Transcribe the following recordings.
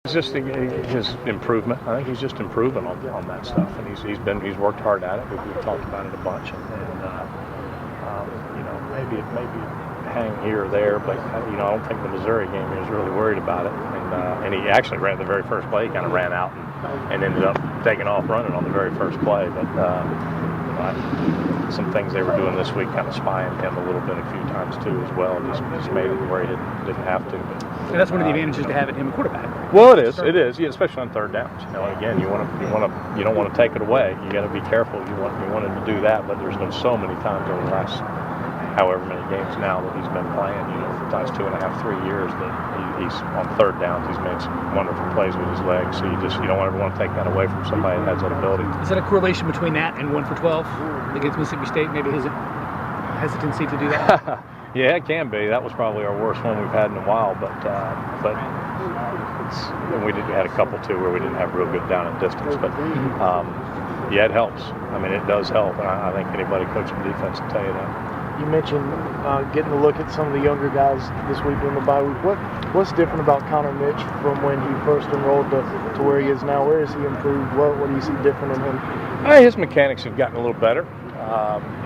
It's just his improvement. I think he's just improving on that stuff, and he's worked hard at it. We've talked about it a bunch, and you know, maybe hang here or there, but you know, I don't think the Missouri game he was really worried about it, and he actually ran the very first play. He kind of ran out and ended up taking off running on the very first play, but. Some things they were doing this week kind of spying him a little bit a few times too as well. Just made it where he didn't have to. But, and that's one of the advantages to having him a quarterback. Well, it is, yeah, especially on third downs. You know, again, you don't want to take it away. You got to be careful. You want him to do that, but there's been so many times over the last however many games now that he's been playing. You know, for the last 2.5, 3 years that he's on third downs. He's made some wonderful plays with his legs. So you don't ever want to take that away from somebody that has that ability. Is there a correlation between that and 1 for 12 against Mississippi State? Maybe his hesitancy to do that. Yeah, it can be. That was probably our worst one we've had in a while. But we had a couple too where we didn't have real good down and distance. But yeah, it helps. I mean, it does help, and I think anybody coaching defense will tell you that. You mentioned getting to look at some of the younger guys this week in the bye week. What's different about Connor Mitch from when he first enrolled to where he is now? Where has he improved? What do you see different in him? His mechanics have gotten a little better.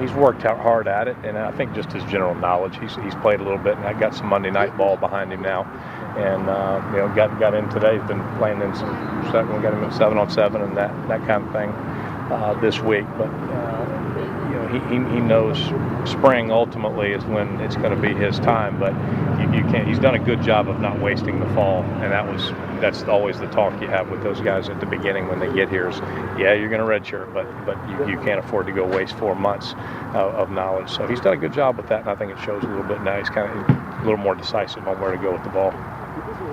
He's worked out hard at it, and I think just his general knowledge. He's played a little bit, and I got some Monday night ball behind him now, and you know, got in today. He's been playing in some 7. We got him in 7-on-7 and that kind of thing this week, but. He knows spring ultimately is when it's going to be his time, but you can't. He's done a good job of not wasting the fall, and that's always the talk you have with those guys at the beginning when they get here. Is yeah, you're going to redshirt, but you can't afford to go waste 4 months of knowledge. So he's done a good job with that, and I think it shows a little bit now. He's kind of a little more decisive on where to go with the ball.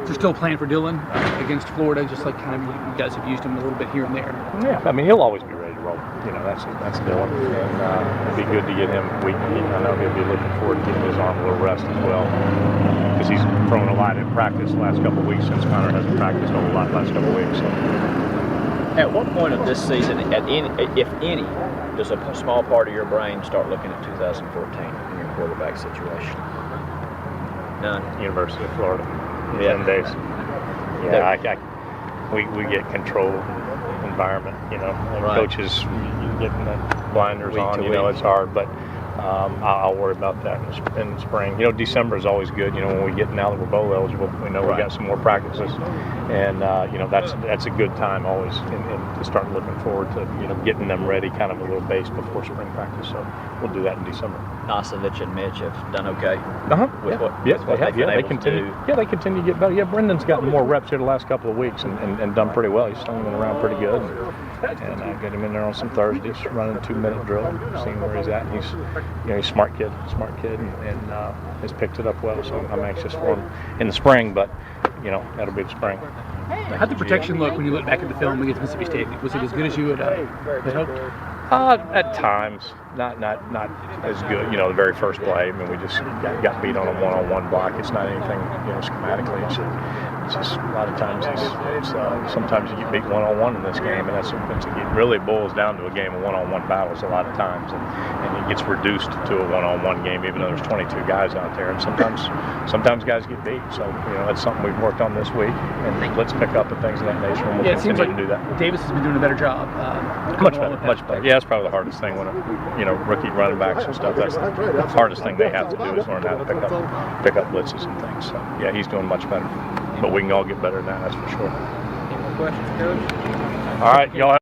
So still playing for Dylan against Florida, just like kind of you guys have used him a little bit here and there. Yeah, I mean he'll always be ready to roll. You know, that's Dylan, and it'd be good to get him week. I know he'll be looking forward to getting his arm a little rest as well, because he's thrown a lot in practice the last couple of weeks since Connor hasn't practiced a whole lot the last couple of weeks. So. At what point of this season, if any, does a small part of your brain start looking at 2014 in your quarterback situation? None. University of Florida. Yeah. 10 days. Yeah, we get controlled environment, you know. Right. Coaches, you getting the blinders Week on, to you know, week. it's hard, but I'll worry about that in spring. You know, December is always good. You know, when we get now that we're bowl eligible, we know we got some more practices, and you know, that's a good time always to start looking forward to, you know, getting them ready, kind of a little base before spring practice. So we'll do that in December. Nosovich and Mitch have done okay. With what they continue. Yeah, they continue to get better. Yeah, Brendan's gotten more reps here the last couple of weeks and done pretty well. He's slinging it around pretty good, and I got him in there on some Thursdays, running a 2-minute drill, seeing where he's at. And he's, you know, he's a smart kid, and has picked it up well. So I'm anxious for him in the spring, but you know, that'll be the spring. How'd the protection look when you look back at the film against Mississippi State? Was it as good as you had hoped? At times, not as good. You know, the very first play, I mean, we just got beat on a one-on-one block. It's not anything, you know, schematically. It's just a lot of times sometimes you get beat one-on-one in this game, and it really boils down to a game of one-on-one battles a lot of times, and it gets reduced to a one-on-one game, even though there's 22 guys out there, and sometimes guys get beat. So, you know, that's something we've worked on this week, and let's pick up at things of that nature, and we'll it seems continue like to do that. Davis has been doing a better job. Much better. Yeah, that's probably the hardest thing when you know, rookie running backs and stuff. That's the hardest thing they have to do is learn how to pick up blitzes and things. So yeah, he's doing much better. But we can all get better than that, that's for sure. Any more questions, Coach? All right, y'all.